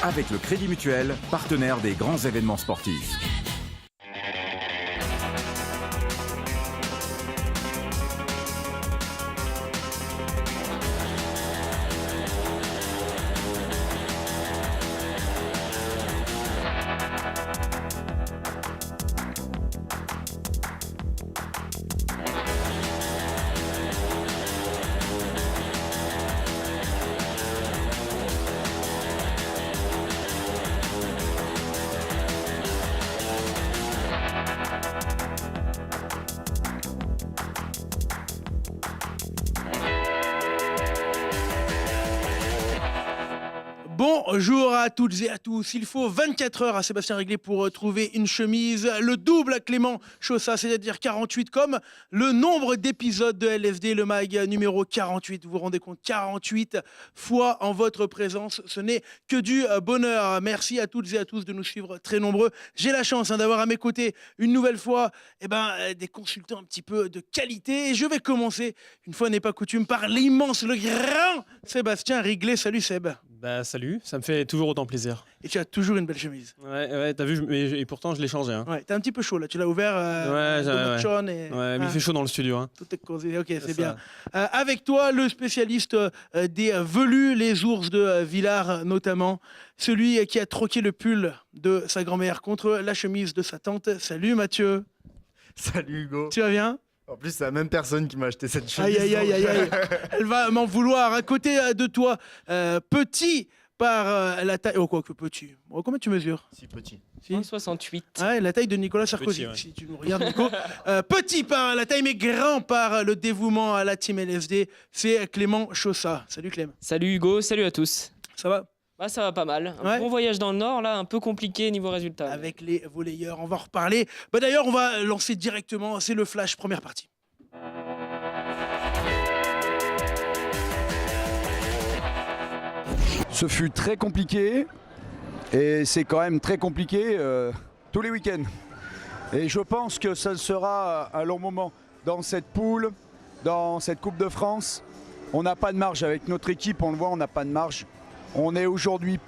avec le Crédit Mutuel, partenaire des grands événements sportifs. Bonjour à toutes et à tous. Il faut 24 heures à Sébastien Réglé pour trouver une chemise. Le double à Clément Chaussat, c'est-à-dire 48, comme le nombre d'épisodes de LFD, le mag numéro 48. Vous vous rendez compte, 48 fois en votre présence. Ce n'est que du bonheur. Merci à toutes et à tous de nous suivre très nombreux. J'ai la chance d'avoir à mes côtés une nouvelle fois des consultants un petit peu de qualité. Et je vais commencer, une fois n'est pas coutume, par l'immense, le grand Sébastien Réglé. Salut Seb. Bah salut, ça me fait toujours autant plaisir. Et tu as toujours une belle chemise. Ouais, t'as vu, et pourtant je l'ai changé. Hein. Ouais, t'es un petit peu chaud là, tu l'as ouvert. Ouais, mais il fait chaud dans le studio. Hein. Tout est causé, ok, c'est bien. Avec toi, le spécialiste des velus, les ours de Villars notamment, celui qui a troqué le pull de sa grand-mère contre la chemise de sa tante. Salut Mathieu. Salut Hugo. Tu vas bien ? En plus, c'est la même personne qui m'a acheté cette chemise. Aïe. Elle va m'en vouloir. À côté de toi, petit par la taille... Oh, quoi que petit. Oh, combien tu mesures ? Si petit. 1,68. Ouais, la taille de Nicolas Sarkozy, Petit, ouais. si tu nous regardes, Nico. Petit par la taille, mais grand par le dévouement à la team LFD, c'est Clément Chaussat. Salut Clem. Salut Hugo, salut à tous. Ça va ? Bah, ça va pas mal. Ouais. Bon voyage dans le Nord, là, un peu compliqué niveau résultat. Avec les volleyeurs, on va en reparler. D'ailleurs, on va lancer directement, c'est le flash, première partie. Ce fut très compliqué et c'est quand même très compliqué tous les week-ends. Et je pense que ça sera un long moment dans cette poule, dans cette Coupe de France. On n'a pas de marge avec notre équipe, on le voit, on n'a pas de marge. On est aujourd'hui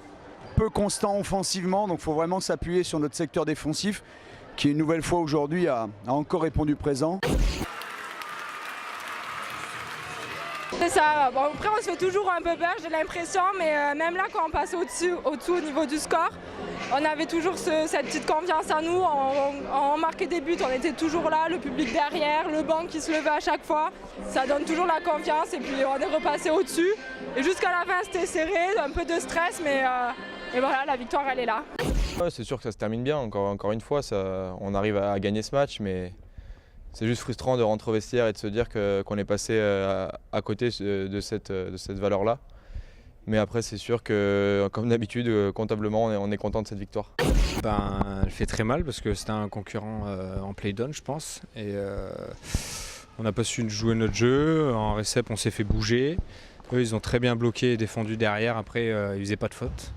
peu constant offensivement, donc il faut vraiment s'appuyer sur notre secteur défensif qui une nouvelle fois aujourd'hui a encore répondu présent. C'est ça, bon, après on se fait toujours un peu peur, j'ai l'impression, mais même là quand on passe au-dessous au niveau du score, on avait toujours cette petite confiance en nous, on marquait des buts, on était toujours là, le public derrière, le banc qui se levait à chaque fois, ça donne toujours la confiance et puis on est repassé au-dessus. Et jusqu'à la fin c'était serré, un peu de stress, mais et voilà, la victoire elle est là. Ouais, c'est sûr que ça se termine bien, encore une fois, on arrive à gagner ce match, mais c'est juste frustrant de rentrer au vestiaire et de se dire qu'on est passé à côté de cette valeur-là. Mais après, c'est sûr que, comme d'habitude, comptablement, on est content de cette victoire. Elle fait très mal parce que c'était un concurrent en play-down, je pense. Et on n'a pas su jouer notre jeu. En récep, on s'est fait bouger. Eux, ils ont très bien bloqué et défendu derrière. Après, ils faisaient pas de faute.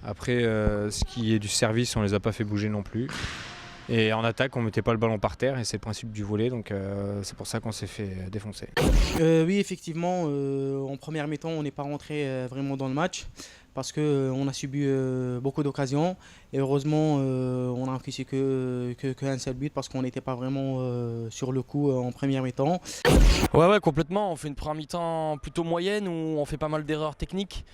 Après, ce qui est du service, on les a pas fait bouger non plus. Et en attaque, on ne mettait pas le ballon par terre et c'est le principe du volley, donc c'est pour ça qu'on s'est fait défoncer. Oui, effectivement, en première mi-temps, on n'est pas rentré vraiment dans le match parce qu'on a subi beaucoup d'occasions et heureusement, on n'a encaissé qu'un seul but parce qu'on n'était pas vraiment sur le coup en première mi-temps. Ouais, complètement. On fait une première mi-temps plutôt moyenne où on fait pas mal d'erreurs techniques.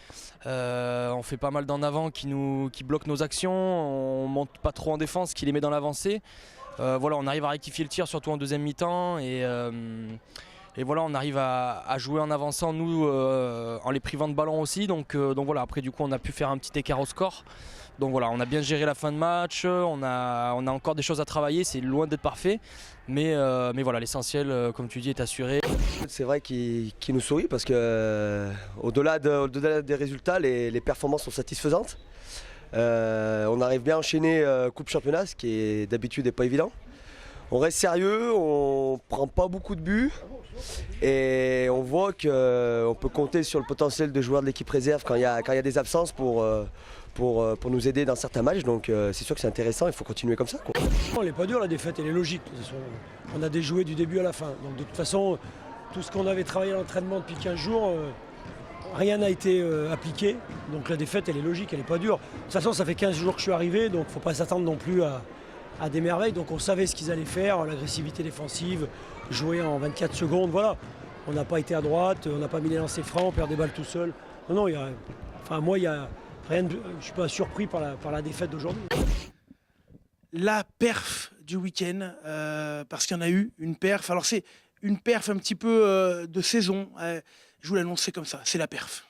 On fait pas mal d'en avant qui bloquent nos actions. On monte pas trop en défense, qui les met dans l'avancée. On arrive à rectifier le tir, surtout en deuxième mi-temps. Et voilà, on arrive à jouer en avançant, nous, en les privant de ballon aussi. Donc voilà, après du coup, on a pu faire un petit écart au score. Donc voilà, on a bien géré la fin de match, on a encore des choses à travailler, c'est loin d'être parfait. Mais voilà, l'essentiel, comme tu dis, est assuré. C'est vrai qu'il nous sourit parce que au-delà des résultats, les performances sont satisfaisantes. On arrive bien à enchaîner Coupe Championnat, ce qui est d'habitude n'est pas évident. On reste sérieux, on prend pas beaucoup de buts et on voit qu'on peut compter sur le potentiel de joueurs de l'équipe réserve quand il y a des absences pour nous aider dans certains matchs. Donc c'est sûr que c'est intéressant, il faut continuer comme ça, quoi. Elle n'est pas dure la défaite, elle est logique. De toute façon, on a déjoué du début à la fin. Donc de toute façon, tout ce qu'on avait travaillé à l'entraînement depuis 15 jours, rien n'a été appliqué. Donc la défaite, elle est logique, elle n'est pas dure. De toute façon, ça fait 15 jours que je suis arrivé, donc il ne faut pas s'attendre non plus à des merveilles. Donc on savait ce qu'ils allaient faire, l'agressivité défensive, jouer en 24 secondes, voilà. On n'a pas été à droite, on n'a pas mis les lancers francs, on perd des balles tout seul. Non, moi, il y a rien je ne suis pas surpris par la défaite d'aujourd'hui. La perf du week-end, parce qu'il y en a eu une perf. Alors c'est une perf un petit peu de saison. Je vous l'annonce, c'est comme ça, c'est la perf.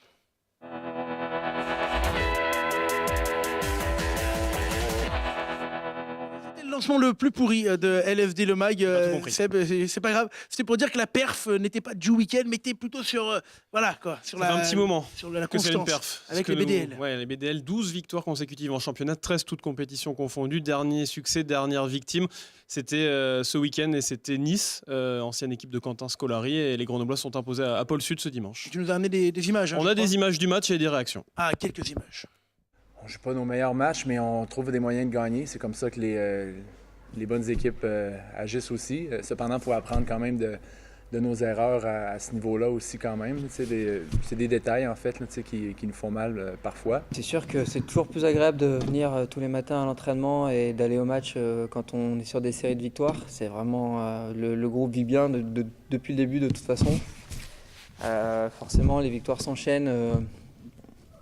C'était le lancement le plus pourri de LFD Le Mag. Seb, c'est pas grave. C'était pour dire que la perf n'était pas du week-end, mais était plutôt sur voilà quoi, sur un petit moment sur la que c'est une constance perf. avec les BDL. Ouais, les BDL, 12 victoires consécutives en championnat, 13 toutes compétitions confondues. Dernier succès, dernière victime, c'était ce week-end et c'était Nice, ancienne équipe de Quentin Scolari, et les Grenoblois sont imposés à Pôle Sud ce dimanche. Tu nous as amené des images. On a des images du match et des réactions. Ah, quelques images. On ne joue pas nos meilleurs matchs, mais on trouve des moyens de gagner. C'est comme ça que les bonnes équipes agissent aussi. Cependant, il faut apprendre quand même de nos erreurs à ce niveau-là aussi quand même. C'est des détails en fait là, qui nous font mal parfois. C'est sûr que c'est toujours plus agréable de venir tous les matins à l'entraînement et d'aller au match quand on est sur des séries de victoires. C'est vraiment le groupe vit bien depuis le début de toute façon. Forcément, les victoires s'enchaînent.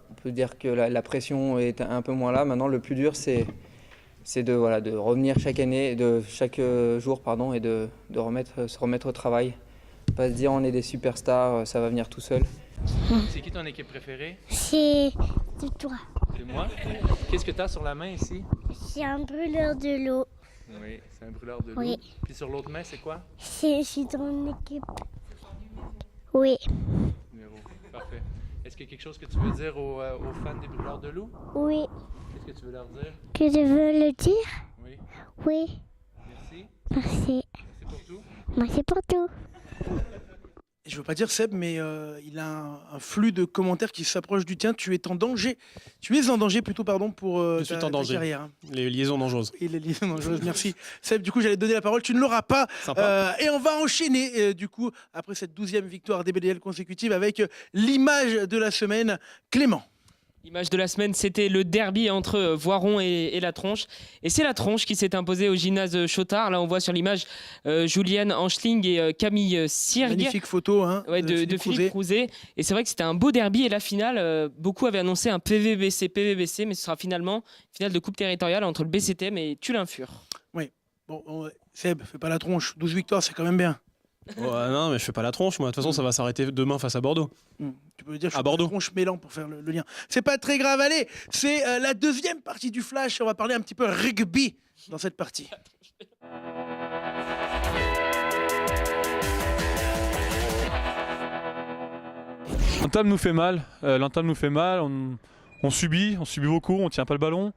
On peut dire que la pression est un peu moins là. Maintenant, le plus dur, c'est de revenir chaque année, chaque jour, et de se remettre au travail. Pas se dire on est des superstars, ça va venir tout seul. C'est qui ton équipe préférée? C'est toi. C'est moi? Qu'est-ce que tu as sur la main ici? C'est un brûleur de l'eau. Oui, c'est un brûleur de l'eau. Oui. Puis sur l'autre main, c'est quoi? Je suis ton équipe. Oui. Numéro. Parfait. Est-ce qu'il y a quelque chose que tu veux dire aux fans des brûleurs de loup? Oui. Qu'est-ce que tu veux leur dire? Que je veux le dire? Oui. Oui. Merci. Merci. Merci pour tout. Merci pour tout. Je veux pas dire Seb, mais il a un flux de commentaires qui s'approche du tien. Tu es en danger. Tu es en danger plutôt, pardon, pour Je suis en ta danger. carrière. Les liaisons dangereuses. Et les liaisons dangereuses, merci. Seb, du coup, j'allais te donner la parole. Tu ne l'auras pas. Et on va enchaîner, du coup, après cette 12e victoire des BDL consécutive avec l'image de la semaine, Clément. L'image de la semaine, c'était le derby entre Voiron et La Tronche. Et c'est La Tronche qui s'est imposée au gymnase Chotard. Là, on voit sur l'image Juliane Anschling et Camille Sirg. Magnifique photo de Philippe Crouzet. Et c'est vrai que c'était un beau derby. Et la finale, beaucoup avaient annoncé un PVBC, mais ce sera finalement une finale de coupe territoriale entre le BCTM et Tullin-Fur. Oui. Bon, Seb, fais pas la tronche. 12 victoires, c'est quand même bien. Ouais, non, mais je fais pas la tronche, moi. De toute façon, ça va s'arrêter demain face à Bordeaux. Tu peux dire que je à fais Bordeaux. la tronche mêlant pour faire le lien. C'est pas très grave. Allez, c'est la deuxième partie du Flash. On va parler un petit peu rugby dans cette partie. L'entame nous fait mal. On subit beaucoup, on tient pas le ballon.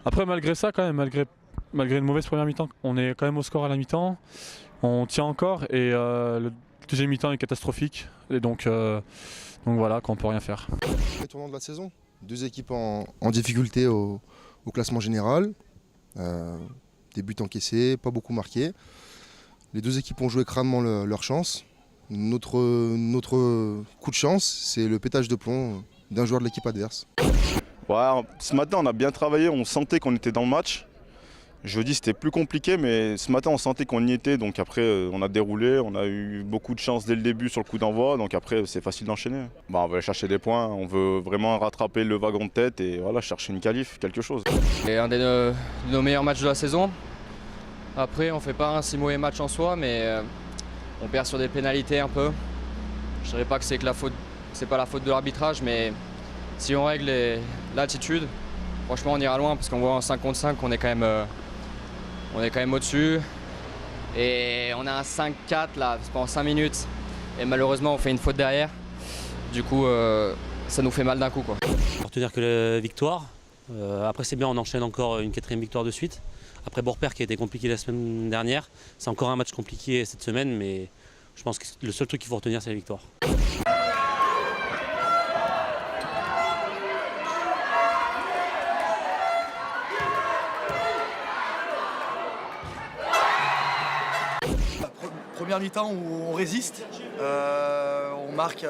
Après, malgré ça, quand même, malgré une mauvaise première mi-temps, on est quand même au score à la mi-temps. On tient encore et le deuxième mi-temps est catastrophique. Et donc voilà, qu'on peut rien faire. Le tournant de la saison, deux équipes en difficulté au classement général. Des buts encaissés, pas beaucoup marqués. Les deux équipes ont joué crânement leur chance. Notre coup de chance, c'est le pétage de plomb d'un joueur de l'équipe adverse. Ouais, ce matin, on a bien travaillé, on sentait qu'on était dans le match. Jeudi, c'était plus compliqué, mais ce matin, on sentait qu'on y était. Donc après, on a déroulé, on a eu beaucoup de chance dès le début sur le coup d'envoi. Donc après, c'est facile d'enchaîner. On veut aller chercher des points, on veut vraiment rattraper le wagon de tête et voilà, chercher une qualif, quelque chose. C'est un de nos meilleurs matchs de la saison. Après, on fait pas un si mauvais match en soi, mais on perd sur des pénalités un peu. Je dirais pas que c'est pas la faute de l'arbitrage, mais si on règle l'attitude, franchement, on ira loin parce qu'on voit en 5 contre 5 qu'on est quand même au-dessus. Et on a un 5-4 là, pendant 5 minutes. Et malheureusement, on fait une faute derrière. Du coup, ça nous fait mal d'un coup, quoi. Pour te dire que la victoire, après c'est bien, on enchaîne encore une 4e victoire de suite. Après Beaurepaire qui a été compliqué la semaine dernière, c'est encore un match compliqué cette semaine, mais je pense que le seul truc qu'il faut retenir, c'est la victoire. Première mi-temps où on résiste, on marque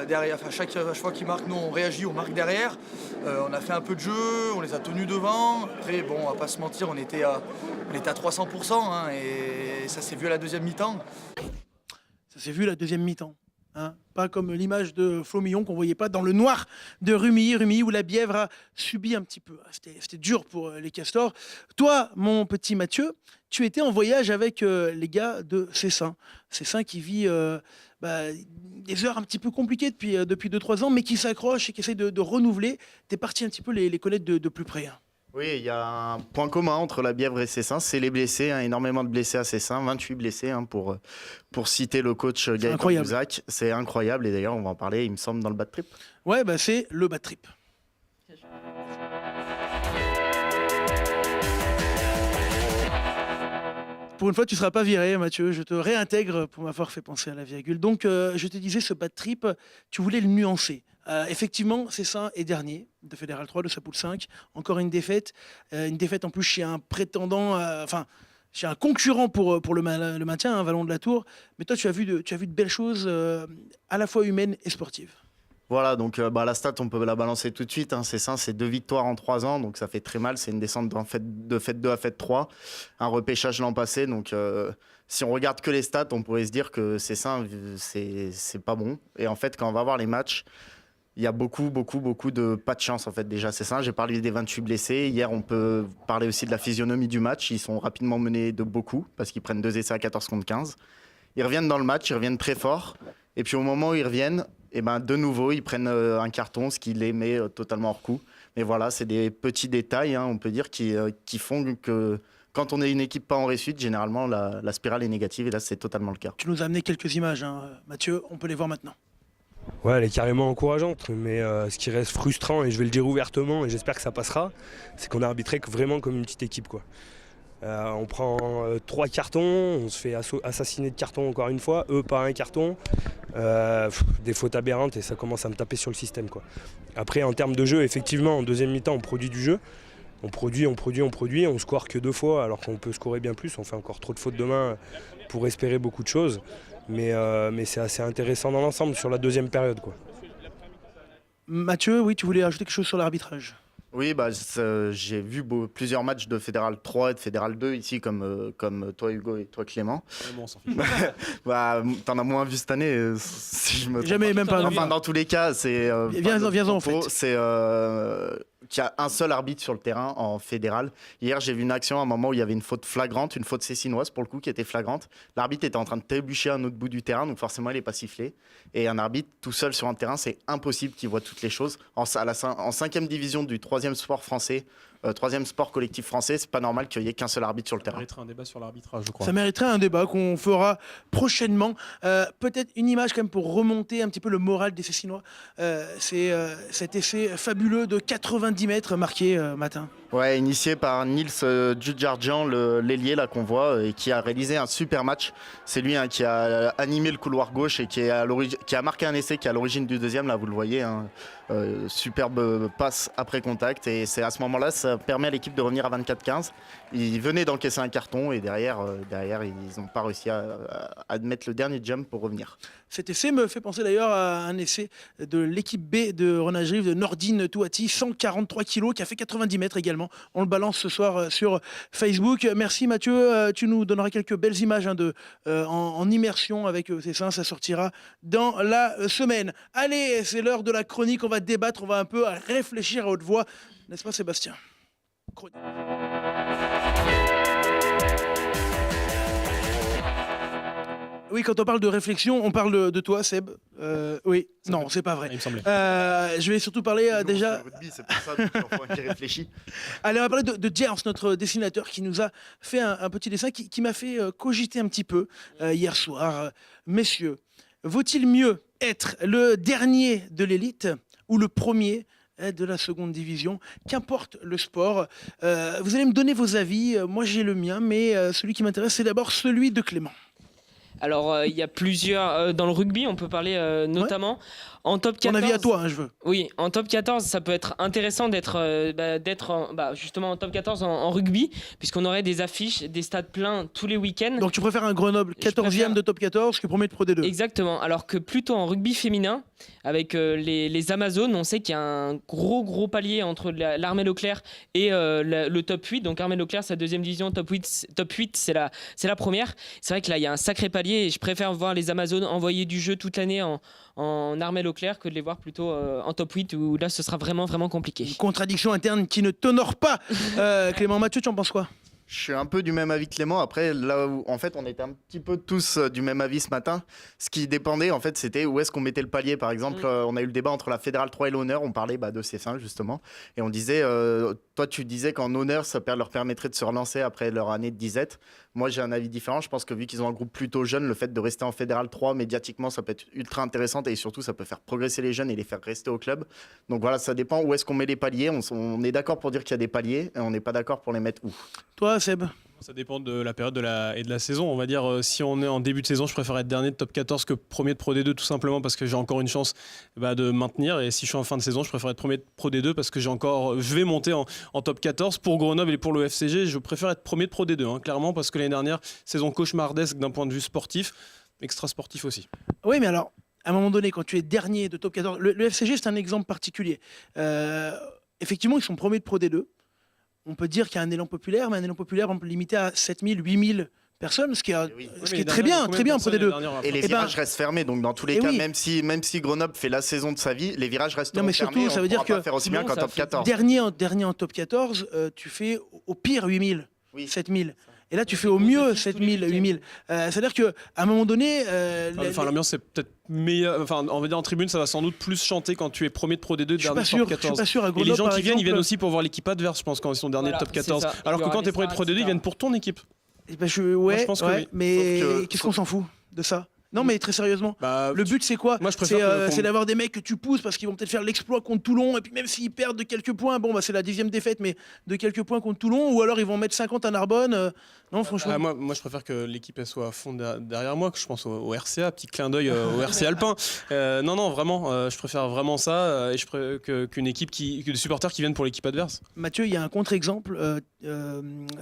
derrière. Enfin, chaque fois qu'ils marquent, nous on réagit, on marque derrière. On a fait un peu de jeu, on les a tenus devant. Après, bon, on va pas se mentir, on était à 300%, hein, et ça s'est vu à la deuxième mi-temps. Ça s'est vu la deuxième mi-temps. Hein, pas comme l'image de Flo Millon qu'on voyait pas dans le noir de Rumilly où la Bièvre a subi un petit peu. C'était dur pour les Castors. Toi, mon petit Mathieu, tu étais en voyage avec les gars de Cessin. Cessin qui vit des heures un petit peu compliquées depuis 2-3 ans, mais qui s'accroche et qui essaie de renouveler. Tu es parti un petit peu les connaître de plus près. Hein. Oui, il y a un point commun entre la Bièvre et Cessin, c'est les blessés, hein, énormément de blessés à Cessin, 28 blessés hein, pour citer le coach Gaëtan Bouzak. C'est incroyable et d'ailleurs on va en parler, il me semble, dans le bad trip. Ouais, c'est le bad trip. Pour une fois, tu ne seras pas viré, Mathieu. Je te réintègre pour m'avoir fait penser à la virgule. Donc, je te disais, ce bad trip, tu voulais le nuancer. Effectivement, Cessin est dernier de Fédéral 3, de sa poule 5. Encore une défaite. Une défaite en plus chez un prétendant, chez un concurrent pour le maintien, un Vallon de la Tour. Mais toi, tu as vu de belles choses à la fois humaines et sportives. Voilà, donc la stat, on peut la balancer tout de suite. Hein. Cessin, c'est 2 victoires en 3 ans, donc ça fait très mal. C'est une descente de Fête 2 à Fête 3. Un repêchage l'an passé, donc si on regarde que les stats, on pourrait se dire que Cessin, c'est pas bon. Et en fait, quand on va voir les matchs, il y a beaucoup de pas de chance en fait. Déjà, Cessin, j'ai parlé des 28 blessés. Hier, on peut parler aussi de la physionomie du match. Ils sont rapidement menés de beaucoup parce qu'ils prennent 2 essais à 14 contre 15. Ils reviennent dans le match, ils reviennent très fort. Et puis au moment où ils reviennent, de nouveau, ils prennent un carton, ce qui les met totalement hors coup. Mais voilà, c'est des petits détails, hein, on peut dire, qui font que quand on est une équipe pas en réussite, généralement, la spirale est négative. Et là, c'est totalement le cas. Tu nous as amené quelques images, hein, Mathieu. On peut les voir maintenant. Ouais, elle est carrément encourageante. Mais ce qui reste frustrant, et je vais le dire ouvertement, et j'espère que ça passera, c'est qu'on a arbitré vraiment comme une petite équipe, quoi. On prend 3 cartons, on se fait assassiner de cartons encore une fois, eux pas un carton, des fautes aberrantes et ça commence à me taper sur le système, quoi. Après en termes de jeu, effectivement en deuxième mi-temps on produit du jeu, on produit, on score que 2 fois alors qu'on peut scorer bien plus, on fait encore trop de fautes de main pour espérer beaucoup de choses, mais c'est assez intéressant dans l'ensemble sur la deuxième période, quoi. Mathieu, oui, tu voulais ajouter quelque chose sur l'arbitrage? Oui, j'ai vu plusieurs matchs de Fédéral 3 et de Fédéral 2 ici, comme toi Hugo et toi Clément. Bon, on s'en fiche. T'en as moins vu cette année, si je me trompe. Jamais, même pas. Enfin, dans tous les cas, c'est... Viens-en en fait. C'est qu'il y a un seul arbitre sur le terrain en fédéral. Hier, j'ai vu une action à un moment où il y avait une faute flagrante, une faute cessinoise pour le coup, qui était flagrante. L'arbitre était en train de trébucher à un autre bout du terrain, donc forcément, il n'est pas sifflé. Et un arbitre tout seul sur un terrain, c'est impossible qu'il voit toutes les choses. En 5e division du 3e sport français, 3e sport collectif français, c'est pas normal qu'il n'y ait qu'un seul arbitre sur le terrain. Ça mériterait un débat sur l'arbitrage, je crois. Ça mériterait un débat qu'on fera prochainement. Peut-être une image quand même pour remonter un petit peu le moral des Cessinois. C'est cet essai fabuleux de 90 mètres marqué matin. Ouais, initié par Nils Djudjarjian, l'ailier là qu'on voit, et qui a réalisé un super match. C'est lui qui a animé le couloir gauche et qui a marqué un essai qui est à l'origine du deuxième, là vous le voyez. Hein. Superbe passe après contact, et c'est à ce moment-là, ça permet à l'équipe de revenir à 24-15. Ils venaient d'encaisser un carton et derrière ils n'ont pas réussi à mettre le dernier jump pour revenir. Cet essai me fait penser d'ailleurs à un essai de l'équipe B de Renagerive, de Nordine Touati, 143 kg, qui a fait 90 mètres également. On le balance ce soir sur Facebook. Merci Mathieu, tu nous donneras quelques belles images en immersion avec Cessin, ça sortira dans la semaine. Allez, c'est l'heure de la chronique, on va débattre, on va un peu réfléchir à haute voix, n'est-ce pas Sébastien? Chronique. Oui, quand on parle de réflexion, on parle de toi, Seb. Oui, non, c'est pas vrai. Il me semblait. Je vais surtout parler déjà. C'est pour ça qu'il réfléchit. Allez, on va parler de Jers, notre dessinateur, qui nous a fait un petit dessin qui m'a fait cogiter un petit peu hier soir. Messieurs, vaut-il mieux être le dernier de l'élite ou le premier de la seconde division? Qu'importe le sport. Vous allez me donner vos avis. Moi, j'ai le mien, mais celui qui m'intéresse, c'est d'abord celui de Clément. Alors, il y a plusieurs. Dans le rugby, on peut parler notamment. En top 14. Ton avis à toi, je veux. Oui, en top 14, ça peut être intéressant d'être justement en top 14 en rugby, puisqu'on aurait des affiches, des stades pleins tous les week-ends. Donc tu préfères un Grenoble 14e de top 14 que premier de Pro D2. Exactement. Alors que plutôt en rugby féminin, avec les Amazones, on sait qu'il y a un gros palier entre l'Armée Leclerc et le top 8. Donc Armée Leclerc, sa deuxième division, top 8 c'est la première. C'est vrai que là, il y a un sacré palier et je préfère voir les Amazones envoyer du jeu toute l'année en Armée Leclerc que de les voir plutôt en top 8 où là, ce sera vraiment compliqué. Une contradiction interne qui ne t'honore pas. Clément Mathieu, tu en penses quoi? Je suis un peu du même avis que Clément. Après, là où en fait on était un petit peu tous du même avis ce matin, ce qui dépendait en fait, c'était où est-ce qu'on mettait le palier. Par exemple, on a eu le débat entre la Fédérale 3 et l'honneur. On parlait de C5 justement, et on disait, toi tu disais qu'en honneur ça leur permettrait de se relancer après leur année de disette. Moi j'ai un avis différent. Je pense que vu qu'ils ont un groupe plutôt jeune, le fait de rester en Fédérale 3 médiatiquement ça peut être ultra intéressant et surtout ça peut faire progresser les jeunes et les faire rester au club. Donc voilà, ça dépend où est-ce qu'on met les paliers. On est d'accord pour dire qu'il y a des paliers et on n'est pas d'accord pour les mettre où. Toi Seb? Ça dépend de la période et de la saison. On va dire, si on est en début de saison, je préfère être dernier de top 14 que premier de Pro D2, tout simplement parce que j'ai encore une chance de maintenir. Et si je suis en fin de saison, je préfère être premier de Pro D2 parce que je vais monter en top 14. Pour Grenoble et pour le FCG, je préfère être premier de Pro D2, clairement, parce que l'année dernière, saison cauchemardesque d'un point de vue sportif, extra sportif aussi. Oui, mais alors, à un moment donné, quand tu es dernier de top 14, le FCG, c'est un exemple particulier. Effectivement, ils sont premiers de Pro D2. On peut dire qu'il y a un élan populaire, mais un élan populaire, on peut limiter à 7000, 8000 personnes, ce qui est très bien en Pro D2. Et les virages restent fermés, donc dans tous les cas, même si Grenoble fait la saison de sa vie, les virages restent fermés. Non, mais surtout, ça veut dire que faire aussi bien qu'en top 14. Dernier en top 14, tu fais au pire 8000, 7000. Et là, tu fais au mieux 7000, 8000. C'est-à-dire qu'à un moment donné... l'ambiance, c'est peut-être meilleur. Enfin, on va dire en tribune, ça va sans doute plus chanter quand tu es premier de Pro D2, dernier de top 14. Je suis pas sûr. À Grenoble, et les gens qui exemple, ils viennent aussi pour voir l'équipe adverse, je pense, quand ils sont derniers de top 14. Alors que quand tu es premier de Pro D2, ils viennent pour ton équipe. Moi, je pense que oui. Mais qu'est-ce qu'on s'en fout de ça? Non, mais très sérieusement, le but c'est quoi? Moi, je préfère c'est d'avoir des mecs que tu pousses parce qu'ils vont peut-être faire l'exploit contre Toulon, et puis même s'ils perdent de quelques points, c'est la 10e défaite, mais de quelques points contre Toulon, ou alors ils vont mettre 50 à Narbonne. Non, franchement. Moi, je préfère que l'équipe elle soit à fond derrière moi, que je pense au RCA, petit clin d'œil au RC Alpin. Non, vraiment, je préfère vraiment ça, et je préfère qu'une équipe que des supporters qui viennent pour l'équipe adverse. Mathieu, il y a un contre-exemple,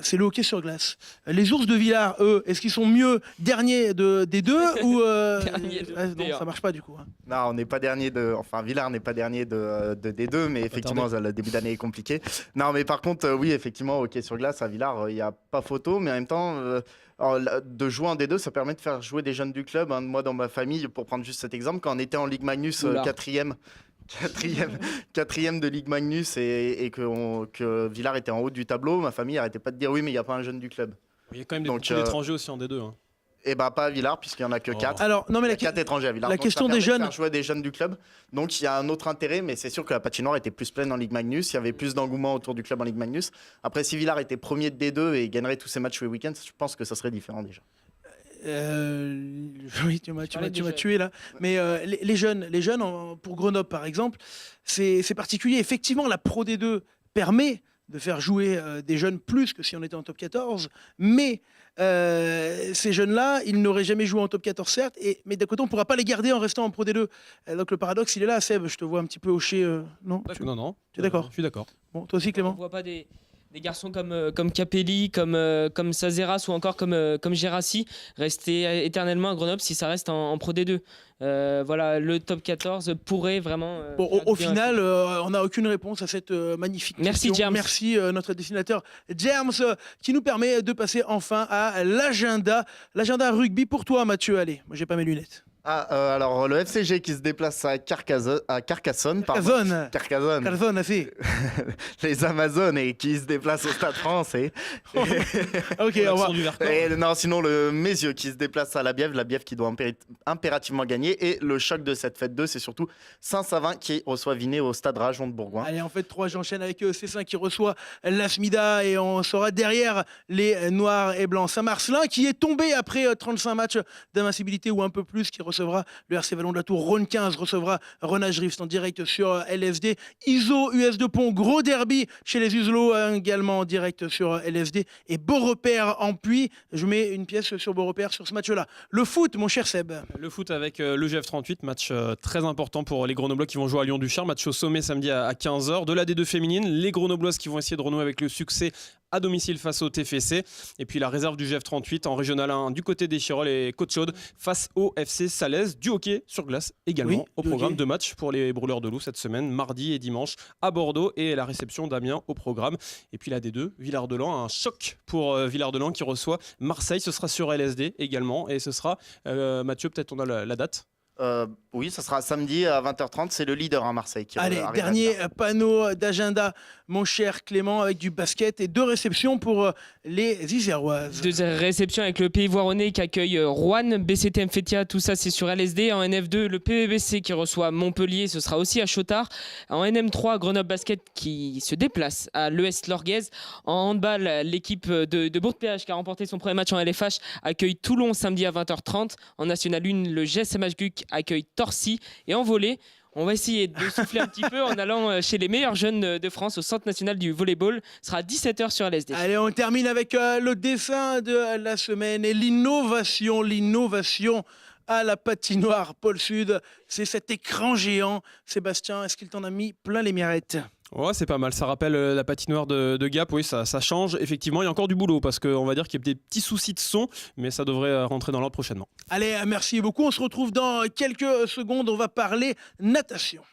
c'est le hockey sur glace. Les Ours de Villars, eux, est-ce qu'ils sont mieux derniers des deux ou non, ça marche pas du coup. Non, on n'est pas dernier Villars n'est pas dernier de D2, mais effectivement, le début d'année est compliqué. Non, mais par contre, oui, effectivement, hockey sur glace à Villars, il n'y a pas photo, mais en même temps, de jouer en D2, ça permet de faire jouer des jeunes du club. Moi, dans ma famille, pour prendre juste cet exemple, quand on était en Ligue Magnus, quatrième de Ligue Magnus et que Villars était en haut du tableau, ma famille n'arrêtait pas de dire oui, mais il n'y a pas un jeune du club. Il y a quand même beaucoup d'étrangers aussi en D2. Et pas à Villars, puisqu'il n'y en a que 4. Alors, non, mais 4 étrangers à Villars. La question des jeunes. Faire jouer des jeunes du club. Donc il y a un autre intérêt, mais c'est sûr que la patinoire était plus pleine en Ligue Magnus. Il y avait plus d'engouement autour du club en Ligue Magnus. Après, si Villars était premier de D2 et gagnerait tous ses matchs tous les week-ends, je pense que ça serait différent déjà. Oui, tu m'as tué là. Mais les jeunes, pour Grenoble par exemple, c'est particulier. Effectivement, la Pro D2 permet de faire jouer des jeunes plus que si on était en top 14, mais ces jeunes-là, ils n'auraient jamais joué en top 14 certes, mais d'un côté on ne pourra pas les garder en restant en Pro D2. Donc le paradoxe il est là. Seb, je te vois un petit peu hocher. Non, non. Tu es d'accord? Je suis d'accord. Bon, toi aussi Clément? On ne voit pas des garçons comme Capelli, comme Sazeras ou encore comme Gérassi rester éternellement à Grenoble si ça reste en Pro D2. Voilà, le top 14 pourrait vraiment... au final, on n'a aucune réponse à cette magnifique question. James. Merci notre dessinateur James, qui nous permet de passer enfin à l'agenda. L'agenda rugby pour toi Mathieu, allez, moi j'ai pas mes lunettes. Alors le FCG qui se déplace à Carcassonne. Carcassonne, c'est. Les Amazones et qui se déplacent au Stade français. Ok, au revoir. Non, sinon le Mézieux qui se déplace à la Bièvre qui doit impérativement gagner. Et le choc de cette fête 2, c'est surtout Saint-Savin qui reçoit Vinay au Stade Rajon de Bourgoin. Allez, en fait 3, j'enchaîne avec C5 qui reçoit l'Asmida et on sera derrière les Noirs et Blancs. Saint-Marcelin qui est tombé après 35 matchs d'invincibilité ou un peu plus, qui reçoit recevra le RC Vallon de la Tour. Rhône 15 recevra Renage Rift en direct sur LSD. ISO US de Pont, gros derby chez les Uselots, également en direct sur LSD. Et Beaurepaire en Puy. Je mets une pièce sur Beaurepaire sur ce match-là. Le foot, mon cher Seb. Le foot avec le GF38, match très important pour les Grenoblois qui vont jouer à Lyon-Duchère. Match au sommet samedi à 15h. De la D2 féminine, les Grenobloises qui vont essayer de renouer avec le succès à domicile face au TFC. Et puis la réserve du GF38 en Régional 1 du côté des Chirolles et Côte-Chaude face au FC Salaise. Du hockey sur glace également au programme. 2 matchs pour les Brûleurs de Loup cette semaine, mardi et dimanche à Bordeaux, et la réception d'Amiens au programme. Et puis la D2, Villard-de-Lans, un choc pour Villard-de-Lans qui reçoit Marseille. Ce sera sur LSD également, et ce sera, Mathieu, peut-être on a la date. Oui, ça sera samedi à 20h30. C'est le leader à Marseille. Allez, dernier panneau d'agenda, mon cher Clément, avec du basket et 2 réceptions pour les Iséroises. 2 réceptions avec le Pays Voironnais qui accueille Rouen, BCTM Fétia, tout ça c'est sur LSD. En NF2, le PVBC qui reçoit Montpellier, ce sera aussi à Chotard. En NM3, Grenoble Basket qui se déplace à l'ES Lorguez. En handball, l'équipe de Bourg-Péage qui a remporté son premier match en LFH accueille Toulon samedi à 20h30. En National 1, le GSMH Guc accueille Torcy. Et en volley, on va essayer de souffler un petit peu en allant chez les meilleurs jeunes de France au Centre national du volleyball. Ce sera à 17h sur LSD. Allez, on termine avec le dessin de la semaine et l'innovation à la patinoire Pôle Sud. C'est cet écran géant. Sébastien, est-ce qu'il t'en a mis plein les mirettes ? Ouais, c'est pas mal. Ça rappelle la patinoire de Gap. Oui, ça change. Effectivement, il y a encore du boulot parce qu'on va dire qu'il y a des petits soucis de son, mais ça devrait rentrer dans l'ordre prochainement. Allez, merci beaucoup. On se retrouve dans quelques secondes. On va parler natation.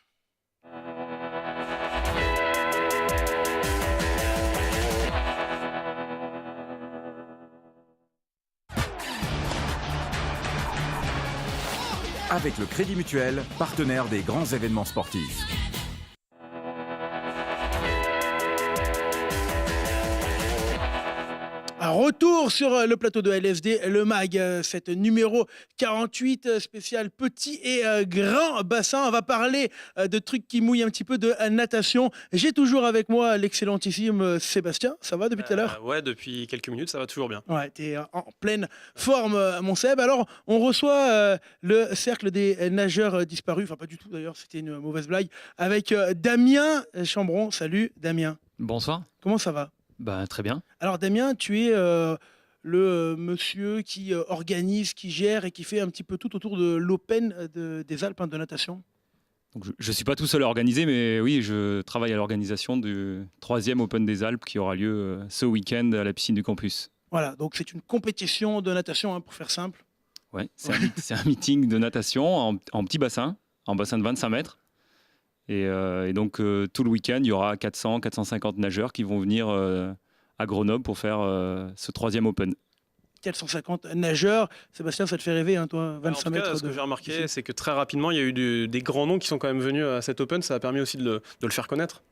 Avec le Crédit Mutuel, partenaire des grands événements sportifs. Retour sur le plateau de LSD, le MAG, cette numéro 48 spécial petit et grand bassin. On va parler de trucs qui mouillent un petit peu de natation. J'ai toujours avec moi l'excellentissime Sébastien. Ça va depuis tout à l'heure ? Ouais, depuis quelques minutes, ça va toujours bien. Ouais, t'es en pleine forme, mon Seb. Alors, on reçoit le cercle des nageurs disparus. Enfin, pas du tout d'ailleurs, c'était une mauvaise blague. Avec Damien Chambron. Salut Damien. Bonsoir. Comment ça va ? Très bien. Alors Damien, tu es le monsieur qui organise, qui gère et qui fait un petit peu tout autour de l'Open des Alpes de natation. Donc je ne suis pas tout seul à organiser, mais oui, je travaille à l'organisation du 3e Open des Alpes qui aura lieu ce week-end à la piscine du campus. Voilà, donc c'est une compétition de natation, pour faire simple. Ouais, c'est un meeting de natation en petit bassin, en bassin de 25 mètres. Et donc tout le week-end, il y aura 400-450 nageurs qui vont venir à Grenoble pour faire ce 3e Open. 450 nageurs. Sébastien, ça te fait rêver, hein, toi, 25 mètres. Ce que j'ai remarqué, c'est que très rapidement, il y a eu des grands noms qui sont quand même venus à cet Open. Ça a permis aussi de le faire connaître.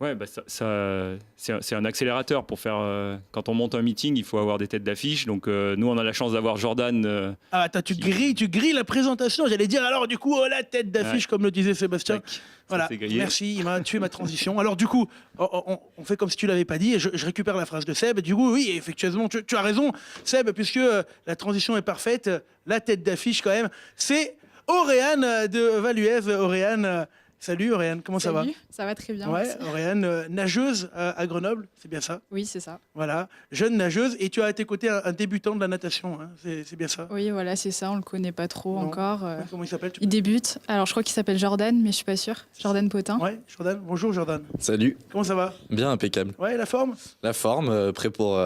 Ouais, c'est un accélérateur pour faire. Quand on monte un meeting, il faut avoir des têtes d'affiche. Donc nous, on a la chance d'avoir Jordan. Attends, tu grilles la présentation. J'allais dire alors du coup la tête d'affiche, comme le disait Sébastien. Voilà, merci, il m'a tué ma transition. Alors du coup, on fait comme si tu l'avais pas dit. Et je récupère la phrase de Seb. Du coup, oui, effectivement, tu as raison, Seb, puisque la transition est parfaite. La tête d'affiche, quand même, c'est Auréane de Valuez. Auréane. Salut Auréane, comment ça va ? Ça va très bien. Ouais, merci. Auréane, nageuse à Grenoble, c'est bien ça ? Oui, c'est ça. Voilà, jeune nageuse, et tu as à tes côtés un débutant de la natation, hein, c'est bien ça ? Oui, voilà, c'est ça, on le connaît pas trop encore. Comment il s'appelle ? Il débute, alors je crois qu'il s'appelle Jordan, mais je suis pas sûre. Jordan Potin. Ouais, Jordan, bonjour Jordan. Salut. Comment ça va ? Bien, impeccable. Ouais, la forme ? La forme, prêt pour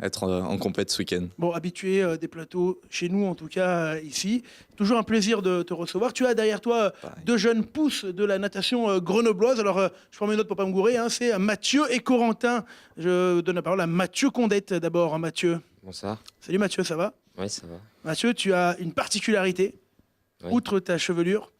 être en compète ce week-end. Bon, habitué des plateaux, chez nous en tout cas, ici. Toujours un plaisir de te recevoir. Tu as derrière toi deux jeunes pousses de la natation grenobloise. Alors, je prends mes notes pour pas me gourer. Hein. C'est Mathieu et Corentin. Je donne la parole à Mathieu Condette d'abord. Mathieu. Bonsoir. Salut Mathieu, ça va ? Oui, ça va. Mathieu, tu as une particularité, outre ta chevelure,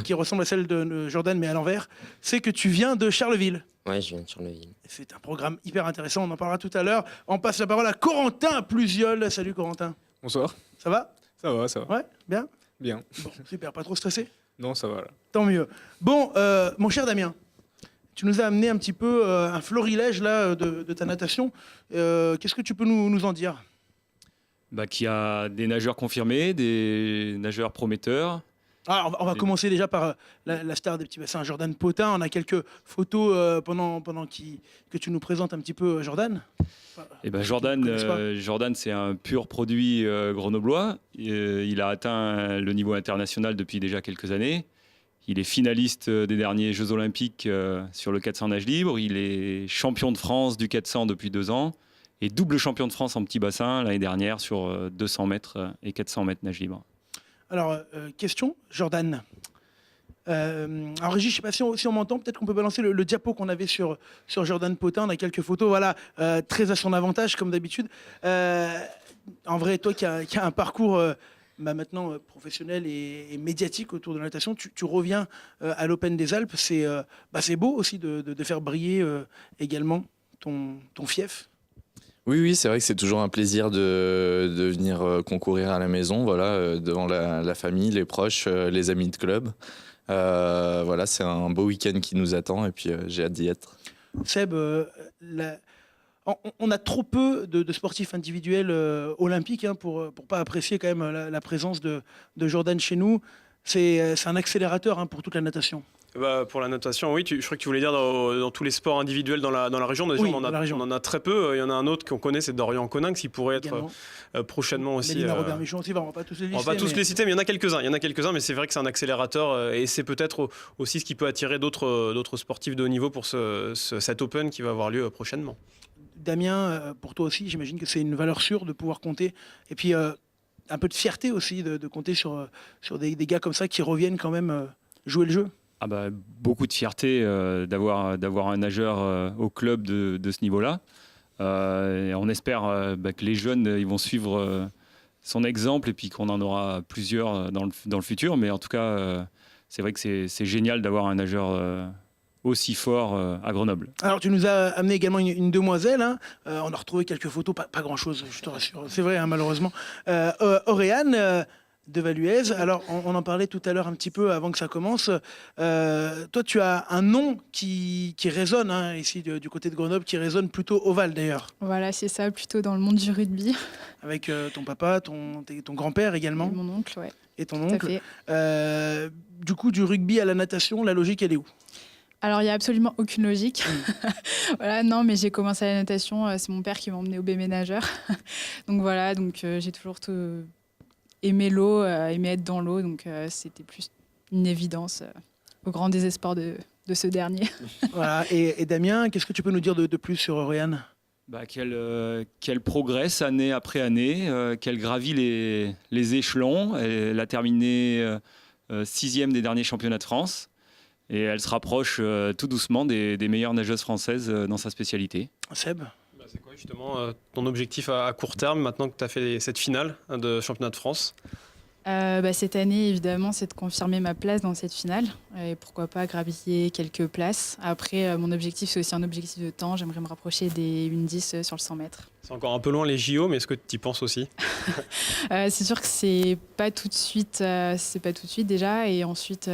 qui ressemble à celle de Jordan, mais à l'envers, c'est que tu viens de Charleville. Oui, je viens de Charleville. C'est un programme hyper intéressant, on en parlera tout à l'heure. On passe la parole à Corentin Plusiol. Salut Corentin. Bonsoir. Ça va ? Ça va, ça va. Ouais, bien ? Bien. Bon, super, pas trop stressé ? Non, ça va là. Tant mieux. Bon, mon cher Damien, tu nous as amené un petit peu un florilège là, de ta natation. Qu'est-ce que tu peux nous en dire ? Qui a des nageurs confirmés, des nageurs prometteurs. Alors, on va commencer déjà par la star des petits bassins, Jordan Potin. On a quelques photos pendant que tu nous présentes un petit peu Jordan. Jordan, c'est un pur produit grenoblois. Il a atteint le niveau international depuis déjà quelques années. Il est finaliste des derniers Jeux Olympiques sur le 400 nage libre. Il est champion de France du 400 depuis 2 ans et double champion de France en petit bassin l'année dernière sur 200 mètres et 400 mètres nage libre. Alors, question, Jordan. Alors, Régis, je ne sais pas si on m'entend. Peut-être qu'on peut balancer le diapo qu'on avait sur Jordan Potin. On a quelques photos, voilà, très à son avantage, comme d'habitude. En vrai, toi qui as un parcours maintenant professionnel et médiatique autour de la natation, tu reviens à l'Open des Alpes. C'est beau aussi de faire briller également ton fief. Oui, c'est vrai que c'est toujours un plaisir de venir concourir à la maison, voilà, devant la famille, les proches, les amis de club. Voilà, c'est un beau week-end qui nous attend et puis j'ai hâte d'y être. Seb, on a trop peu de sportifs individuels olympiques pour pas apprécier quand même la présence de Jordan chez nous. C'est un accélérateur pour toute la natation. Pour la natation, oui. Je crois que tu voulais dire dans tous les sports individuels dans la région. Oui, on en a très peu. Il y en a un autre qu'on connaît, c'est Dorian Coninx, qui pourrait être prochainement aussi. Mélina Robert-Michon aussi, on va pas tous les lister. On va pas tous les citer, mais il y en a quelques-uns. Mais c'est vrai que c'est un accélérateur et c'est peut-être aussi ce qui peut attirer d'autres sportifs de haut niveau pour cet Open qui va avoir lieu prochainement. Damien, pour toi aussi, j'imagine que c'est une valeur sûre de pouvoir compter. Et puis un peu de fierté aussi de compter sur des gars comme ça qui reviennent quand même jouer le jeu. Beaucoup de fierté d'avoir un nageur au club de ce niveau-là. Et on espère que les jeunes ils vont suivre son exemple et puis qu'on en aura plusieurs dans le futur. Mais en tout cas, c'est vrai que c'est génial d'avoir un nageur aussi fort à Grenoble. Alors tu nous as amené également une demoiselle. On a retrouvé quelques photos, pas grand-chose, je te rassure. C'est vrai, malheureusement. Auréane de Valuez. Alors, on en parlait tout à l'heure un petit peu avant que ça commence. Toi, tu as un nom qui résonne ici du côté de Grenoble, qui résonne plutôt ovale d'ailleurs. Voilà, c'est ça, plutôt dans le monde du rugby. Avec ton papa, ton grand-père également. Et mon oncle, ouais. Et ton Tout à oncle. fait. Du coup, du rugby à la natation, la logique, elle est où ? Alors, il n'y a absolument aucune logique. Voilà, non, mais j'ai commencé à la natation. C'est mon père qui m'a emmenée au bébé nageur. Donc voilà, j'ai toujours aimé l'eau, aimé être dans l'eau. Donc c'était plus une évidence au grand désespoir de ce dernier. Voilà. Et Damien, qu'est-ce que tu peux nous dire de plus sur Auréane ? Qu'elle progresse année après année, qu'elle gravit les échelons. Elle a terminé 6e des derniers championnats de France. Et elle se rapproche tout doucement des meilleures nageuses françaises dans sa spécialité. Seb ? C'est quoi justement ton objectif à court terme maintenant que tu as fait cette finale de championnat de France ? Cette année, évidemment, c'est de confirmer ma place dans cette finale et pourquoi pas gravir quelques places. Après, mon objectif, c'est aussi un objectif de temps. J'aimerais me rapprocher des 1,10 sur le 100 mètres. C'est encore un peu loin les JO, mais est-ce que tu y penses aussi ? C'est sûr que c'est pas tout de suite déjà. Et ensuite,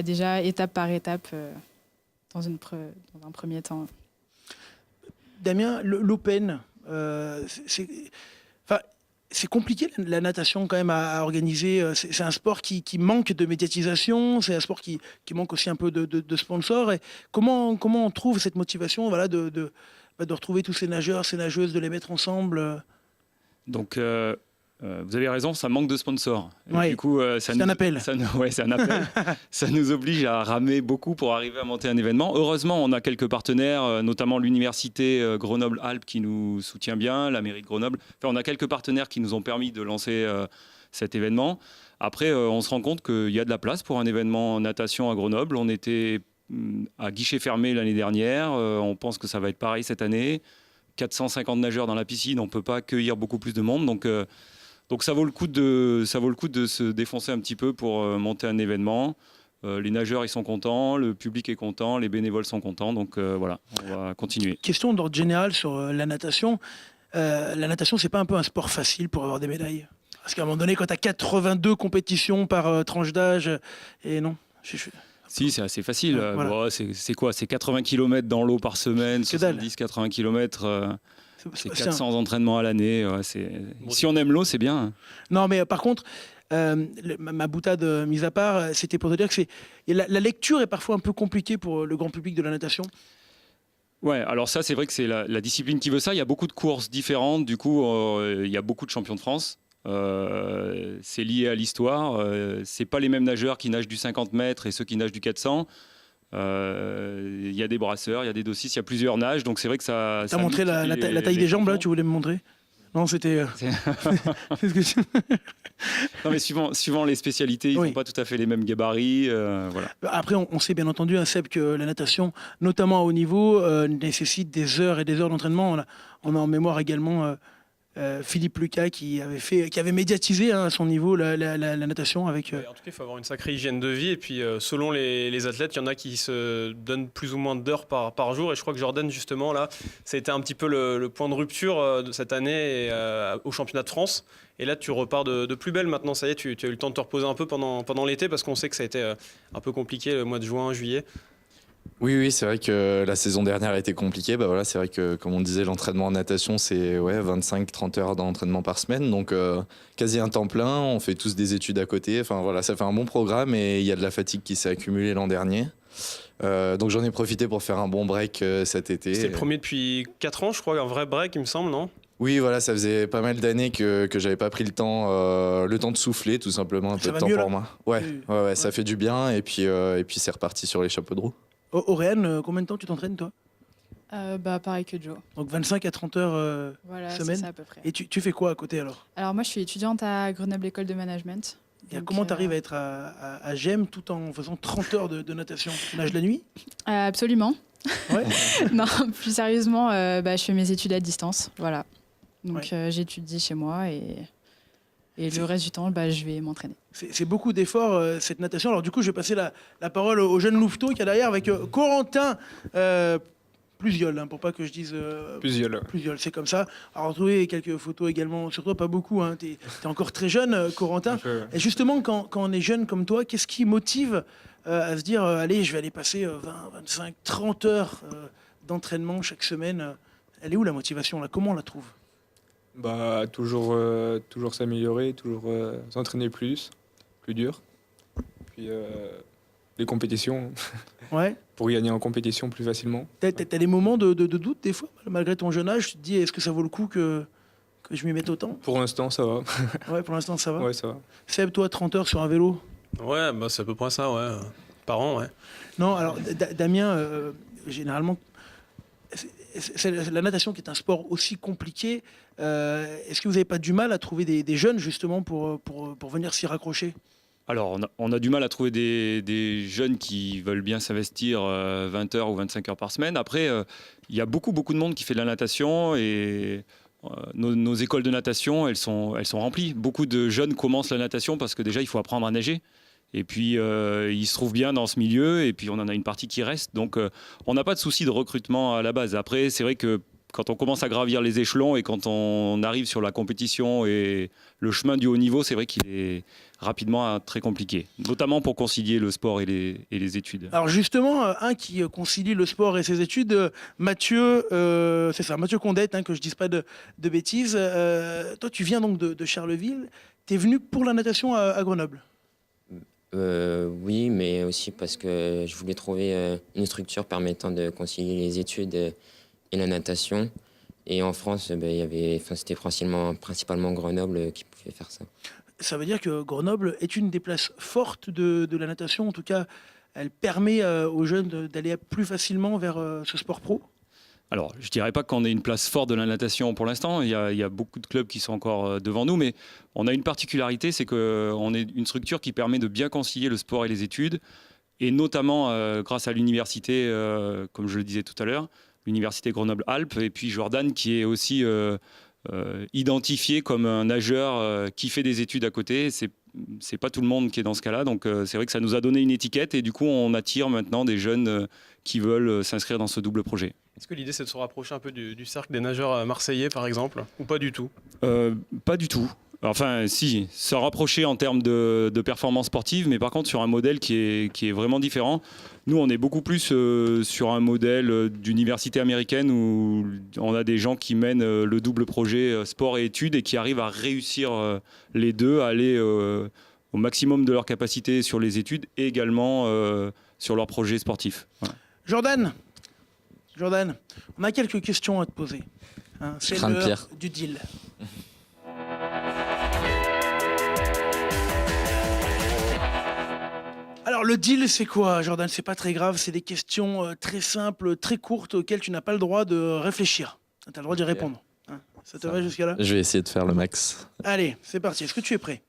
déjà étape par étape, dans un premier temps. Damien, l'Open, c'est compliqué la natation quand même à organiser. C'est un sport qui manque de médiatisation, c'est un sport qui manque aussi un peu de sponsors. Et comment on trouve cette motivation de retrouver tous ces nageurs, ces nageuses, de les mettre ensemble ? Donc, vous avez raison, ça manque de sponsors. Ouais, du coup, c'est un appel. C'est un appel. Ça nous oblige à ramer beaucoup pour arriver à monter un événement. Heureusement, on a quelques partenaires, notamment l'université Grenoble-Alpes qui nous soutient bien, la mairie de Grenoble. Enfin, on a quelques partenaires qui nous ont permis de lancer cet événement. Après, on se rend compte qu'il y a de la place pour un événement natation à Grenoble. On était à guichet fermé l'année dernière. On pense que ça va être pareil cette année. 450 nageurs dans la piscine, on ne peut pas accueillir beaucoup plus de monde. Donc ça vaut le coup de se défoncer un petit peu pour monter un événement. Les nageurs ils sont contents, le public est content, les bénévoles sont contents. Donc voilà, on va continuer. Question d'ordre général sur la natation. La natation, c'est pas un peu un sport facile pour avoir des médailles ? Parce qu'à un moment donné, quand tu as 82 compétitions par tranche d'âge, et non. Si, c'est assez facile. Voilà. C'est quoi ? C'est 80 km dans l'eau par semaine, 70-80 km. C'est 400 entraînements à l'année. Si on aime l'eau, c'est bien. Non, mais par contre, ma boutade mise à part, c'était pour te dire que la lecture est parfois un peu compliquée pour le grand public de la natation. Ouais, alors ça, c'est vrai que c'est la discipline qui veut ça. Il y a beaucoup de courses différentes. Du coup, il y a beaucoup de champions de France. C'est lié à l'histoire. C'est pas les mêmes nageurs qui nagent du 50 mètres et ceux qui nagent du 400. Il y a des brasseurs, il y a des dossistes, il y a plusieurs nages. Donc c'est vrai que ça. T'as montré la taille des jambes là, tu voulais me montrer? Non, c'était. Non, mais suivant les spécialités, ils n'ont pas tout à fait les mêmes gabarits. Voilà. Après, on sait bien entendu, Seb, que la natation, notamment à haut niveau, nécessite des heures et des heures d'entraînement. On a en mémoire également Philippe Lucas qui avait médiatisé à son niveau la natation avec. En tout cas, il faut avoir une sacrée hygiène de vie. Et puis, selon les athlètes, il y en a qui se donnent plus ou moins d'heures par jour. Et je crois que Jordan, justement, là, ça a été un petit peu le point de rupture de cette année au championnat de France. Et là, tu repars de plus belle maintenant. Ça y est, tu as eu le temps de te reposer un peu pendant l'été parce qu'on sait que ça a été un peu compliqué le mois de juin, juillet. Oui, c'est vrai que la saison dernière a été compliquée. Voilà, c'est vrai que, comme on disait, l'entraînement en natation, c'est 25-30 heures d'entraînement par semaine. Donc, quasi un temps plein. On fait tous des études à côté. Enfin, voilà, ça fait un bon programme et il y a de la fatigue qui s'est accumulée l'an dernier. Donc, j'en ai profité pour faire un bon break cet été. C'était le premier depuis 4 ans, je crois, un vrai break, il me semble, non ? Oui, voilà, ça faisait pas mal d'années que j'avais pas pris le temps de souffler, tout simplement, un peu de temps pour moi. Ouais, ça fait du bien. Et puis c'est reparti sur les chapeaux de roue. Auréane, combien de temps tu t'entraînes, toi? Pareil que Joe. Donc 25 à 30 heures semaine. C'est ça à peu près. Et tu fais quoi à côté alors? Alors moi, je suis étudiante à Grenoble École de Management. Et comment tu arrives à être à GEM tout en faisant 30 heures de natation? Tu nages la nuit? Absolument. Ouais. Non, plus sérieusement, je fais mes études à distance. Voilà. Donc j'étudie chez moi et le reste du temps, je vais m'entraîner. C'est beaucoup d'efforts, cette natation. Alors du coup, je vais passer la parole au jeune louveteau qui est derrière avec Corentin Plusiol, pour pas que je dise... Plusiol, c'est comme ça. Alors, retrouver quelques photos également sur toi, pas beaucoup. Tu es encore très jeune, Corentin. Et justement, quand on est jeune comme toi, qu'est-ce qui motive à se dire, allez, je vais aller passer 20, 25, 30 heures d'entraînement chaque semaine? Elle est où la motivation là? Comment on la trouve? Toujours s'améliorer, toujours s'entraîner plus dur. Puis les compétitions. Ouais. Pour gagner en compétition plus facilement. T'as des moments de doute des fois, malgré ton jeune âge, tu te dis est-ce que ça vaut le coup que je m'y mette autant? Pour l'instant, ça va. Ouais, pour l'instant, ça va. Ouais, ça va. Seb, toi, 30 heures sur un vélo? Ouais, c'est à peu près ça, ouais. Par an, ouais. Non, alors, Damien, généralement, c'est la natation qui est un sport aussi compliqué. Est-ce que vous n'avez pas du mal à trouver des jeunes, justement, pour venir s'y raccrocher? Alors, on a du mal à trouver des jeunes qui veulent bien s'investir 20 heures ou 25 heures par semaine. Après, il y a beaucoup de monde qui fait de la natation et nos écoles de natation, elles sont remplies. Beaucoup de jeunes commencent la natation parce que déjà, il faut apprendre à nager. Et puis, ils se trouvent bien dans ce milieu et puis on en a une partie qui reste. Donc, on n'a pas de souci de recrutement à la base. Après, c'est vrai que quand on commence à gravir les échelons et quand on arrive sur la compétition et le chemin du haut niveau, c'est vrai qu'il est rapidement très compliqué, notamment pour concilier le sport et les études. Alors justement, un qui concilie le sport et ses études, Mathieu, c'est ça, Mathieu Condette, que je ne dise pas de bêtises. Toi, tu viens donc de Charleville. Tu es venu pour la natation à Grenoble? Oui, mais aussi parce que je voulais trouver une structure permettant de concilier les études et la natation. Et en France, c'était principalement Grenoble qui pouvait faire ça. Ça veut dire que Grenoble est une des places fortes de la natation. En tout cas, elle permet aux jeunes d'aller plus facilement vers ce sport pro? Alors, je ne dirais pas qu'on ait une place forte de la natation pour l'instant. Il y a beaucoup de clubs qui sont encore devant nous, mais on a une particularité, c'est qu'on est une structure qui permet de bien concilier le sport et les études, et notamment grâce à l'université, comme je le disais tout à l'heure, l'université Grenoble-Alpes, et puis Jordan qui est aussi identifié comme un nageur qui fait des études à côté. C'est pas tout le monde qui est dans ce cas-là, donc c'est vrai que ça nous a donné une étiquette et du coup on attire maintenant des jeunes qui veulent s'inscrire dans ce double projet. Est-ce que l'idée c'est de se rapprocher un peu du cercle des nageurs marseillais par exemple, ou pas du tout? Pas du tout. Enfin, si, se rapprocher en termes de performance sportive, mais par contre sur un modèle qui est vraiment différent. Nous, on est beaucoup plus sur un modèle d'université américaine où on a des gens qui mènent le double projet sport et études et qui arrivent à réussir les deux, à aller au maximum de leur capacité sur les études et également sur leur projet sportif. Voilà. Jordan, on a quelques questions à te poser. Hein, c'est l'heure du deal. Alors le deal, c'est quoi, Jordan? C'est pas très grave, c'est des questions très simples, très courtes, auxquelles tu n'as pas le droit de réfléchir. Tu as le droit d'y répondre. Hein, ça te va jusqu'à là? Je vais essayer de faire le max. Allez, c'est parti. Est-ce que tu es prêt?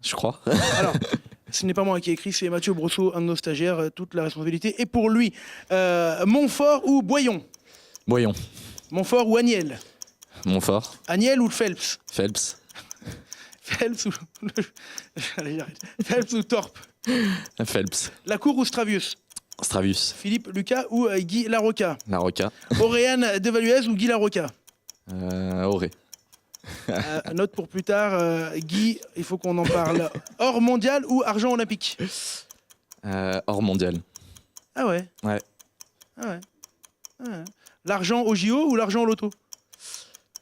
Je crois. Alors, ce n'est pas moi qui ai écrit, c'est Mathieu Brosseau, un de nos stagiaires. Toute la responsabilité est pour lui. Montfort ou Boyon? Boyon. Montfort ou Agnel? Montfort. Agnel ou Phelps? Phelps. Phelps ou... Allez, j'arrête. Phelps ou Thorpe? Phelps. Lacour ou Stravius? Stravius. Philippe Lucas ou Guy Larocca? Larocca. Auréane Devaluez ou Guy Larocca? Auré. Note pour plus tard, Guy, il faut qu'on en parle. Or mondial ou argent olympique? Hors mondial. Ah ouais? Ouais. Ah ouais. Ah ouais. L'argent au JO ou l'argent au loto?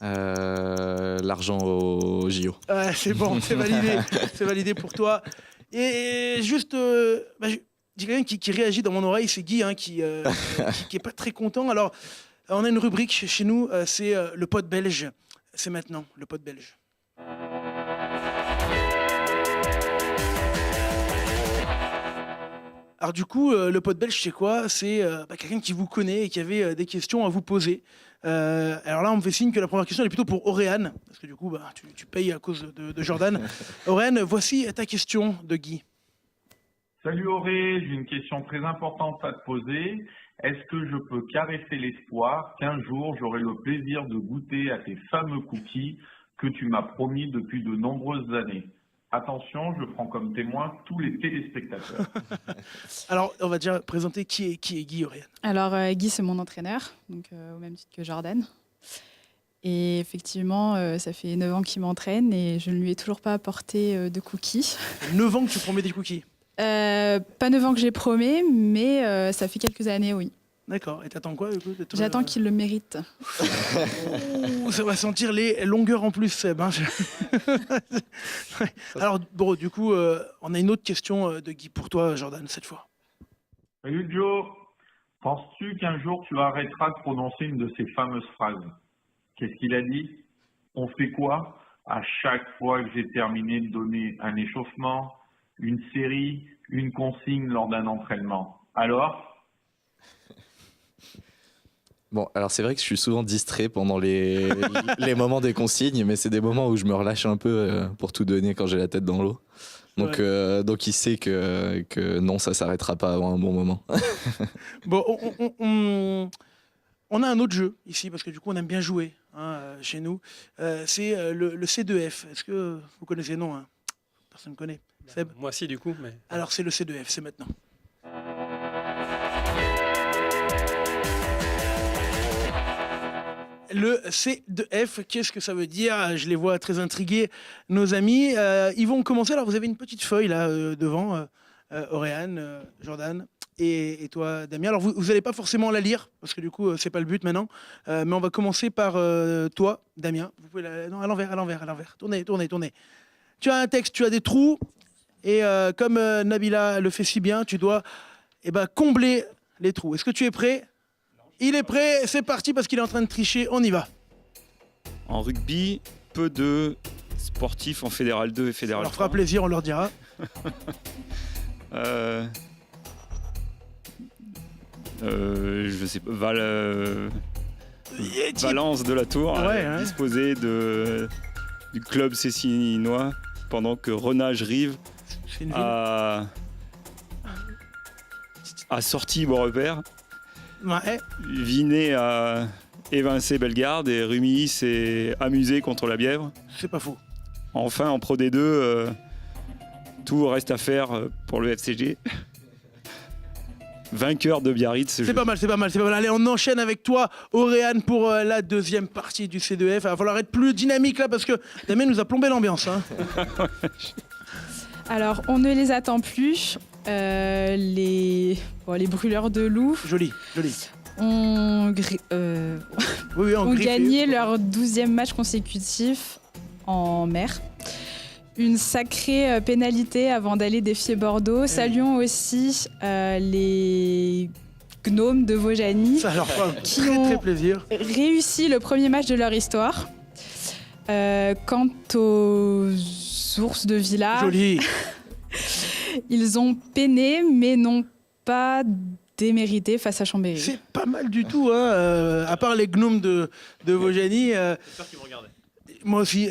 L'argent au JO. Ouais, c'est bon, c'est validé. C'est validé pour toi. Et juste, j'ai quelqu'un qui réagit dans mon oreille, c'est Guy, hein, qui est pas très content. Alors, on a une rubrique chez nous, c'est le pote belge. C'est maintenant, le pote belge. Alors du coup, le pote belge, c'est quoi? C'est quelqu'un qui vous connaît et qui avait des questions à vous poser. Alors là, on me fait signe que la première question elle est plutôt pour Auréane, parce que du coup, tu payes à cause de Jordan. Auréane, voici ta question de Guy. Salut Auré, j'ai une question très importante à te poser. Est-ce que je peux caresser l'espoir qu'un jour j'aurai le plaisir de goûter à tes fameux cookies que tu m'as promis depuis de nombreuses années? Attention, je prends comme témoin tous les téléspectateurs. Alors, on va déjà présenter qui est Guy, Auréane. Alors, Guy, c'est mon entraîneur, donc au même titre que Jordan. Et effectivement, ça fait 9 ans qu'il m'entraîne et je ne lui ai toujours pas apporté de cookies. 9 ans que tu promets des cookies? Pas 9 ans que j'ai promis, mais ça fait quelques années, oui. D'accord. Et t'attends quoi? J'attends qu'il le mérite. Ouh, ça va sentir les longueurs en plus, Seb. Hein. Ouais. Alors, bon, du coup, on a une autre question de Guy pour toi, Jordan, cette fois. Salut Joe, penses-tu qu'un jour tu arrêteras de prononcer une de ces fameuses phrases? Qu'est-ce qu'il a dit? On fait quoi à chaque fois que j'ai terminé de donner un échauffement, une série, une consigne lors d'un entraînement? Alors? Bon, alors c'est vrai que je suis souvent distrait pendant les moments des consignes, mais c'est des moments où je me relâche un peu pour tout donner quand j'ai la tête dans l'eau. Donc, donc il sait que non, ça s'arrêtera pas avant un bon moment. Bon, on a un autre jeu ici, parce que du coup on aime bien jouer chez nous. C'est le C2F. Est-ce que vous connaissez le nom? Hein? Personne ne connaît. Seb? Moi si du coup. Mais... Alors c'est le C2F, c'est maintenant. Le C2F, qu'est-ce que ça veut dire? Je les vois très intrigués, nos amis. Ils vont commencer. Alors, vous avez une petite feuille là devant, Auréane, Jordan et toi, Damien. Alors, vous n'allez pas forcément la lire, parce que du coup, c'est pas le but maintenant. Mais on va commencer par toi, Damien. Vous pouvez non, à l'envers. Tournez. Tu as un texte, tu as des trous. Et comme Nabila le fait si bien, tu dois combler les trous. Est-ce que tu es prêt? Il est prêt, c'est parti parce qu'il est en train de tricher, on y va. En rugby, peu de sportifs en Fédéral 2 et Fédéral 3. Ça leur fera plaisir, on leur dira. Je sais pas, Valence de la Tour, disposé du club cécinois pendant que Renage Rive a sorti Beaurepaire. Ouais. Vinet a évincé Bellegarde et Rumilly s'est amusé contre la Bièvre. C'est pas faux. Enfin, en Pro D2, tout reste à faire pour le FCG. vainqueur de Biarritz. C'est pas mal. Allez, on enchaîne avec toi, Auréane, pour la deuxième partie du C2F. Il va falloir être plus dynamique là parce que Damien nous a plombé l'ambiance. Hein. Alors, on ne les attend plus. Les brûleurs de loups. Joli. Ont griffé. gagné leur 12e match consécutif en mer. Une sacrée pénalité avant d'aller défier Bordeaux. Saluons aussi les Gnomes de Vaujany. Ça leur fera qui très plaisir. Réussi le premier match de leur histoire. Quant aux ours de Villars, joli. Ils ont peiné mais n'ont pas démérité face à Chambéry. C'est pas mal du tout, hein. À part les Gnomes de Vaujany. J'espère qu'ils vont regarder. Moi aussi.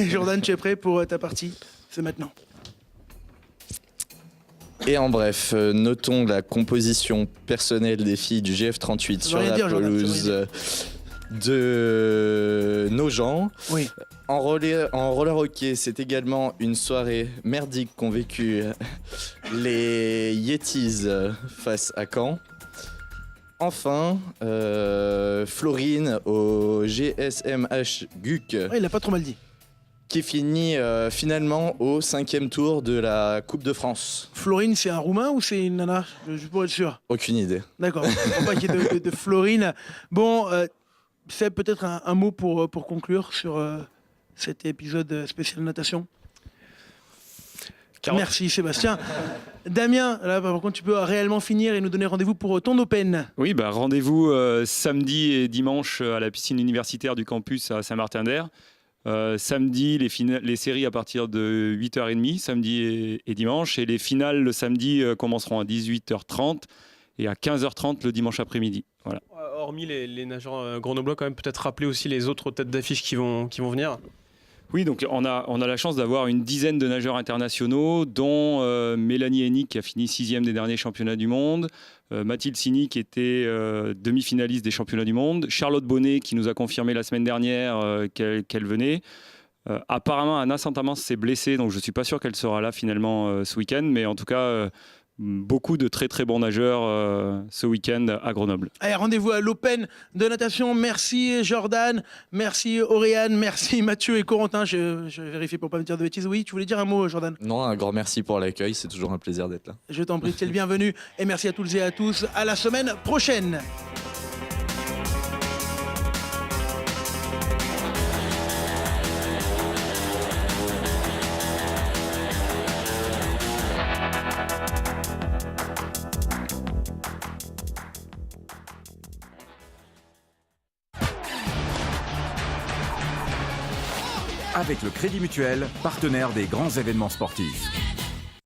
Jordan, tu es prêt pour ta partie? C'est maintenant. Et en bref, notons la composition personnelle des filles du GF38 sur la pelouse de Nogent. Oui. En roller hockey, c'est également une soirée merdique qu'ont vécu les Yetis face à Caen. Enfin, Florine au GSMH GUC. Ouais, il a pas trop mal dit. Qui finit finalement au 5e tour de la Coupe de France. Florine, c'est un Roumain ou c'est une nana? Je pour être sûr. Aucune idée. D'accord. Faut pas qu'il y ait de Florine. Bon, c'est peut-être un mot pour conclure sur cet épisode spécial natation. Merci Sébastien. Damien, là par contre tu peux réellement finir et nous donner rendez-vous pour ton Open. Oui, rendez-vous samedi et dimanche à la piscine universitaire du campus à Saint-Martin-d'Air. Samedi, les séries à partir de 8h30, samedi et dimanche. Et les finales le samedi commenceront à 18h30 et à 15h30 le dimanche après-midi. Voilà. Hormis les nageurs grenoblois, quand même peut-être rappeler aussi les autres têtes d'affiche qui vont venir. Oui, donc on a la chance d'avoir une dizaine de nageurs internationaux, dont Mélanie Hennig qui a fini 6e des derniers championnats du monde, Mathilde Sini qui était demi-finaliste des championnats du monde, Charlotte Bonnet qui nous a confirmé la semaine dernière qu'elle venait. Apparemment, Anna Santamans s'est blessée, donc je ne suis pas sûr qu'elle sera là finalement ce week-end, mais en tout cas... beaucoup de très très bons nageurs ce week-end à Grenoble. Allez, rendez-vous à l'Open de natation. Merci Jordan, merci Auréane, merci Mathieu et Corentin. Je vérifie pour pas me dire de bêtises. Oui, tu voulais dire un mot, Jordan? Non, un grand merci pour l'accueil, c'est toujours un plaisir d'être là. Je t'en prie, tu es le bienvenu. Et merci à toutes et à tous. À la semaine prochaine. Avec le Crédit Mutuel, partenaire des grands événements sportifs.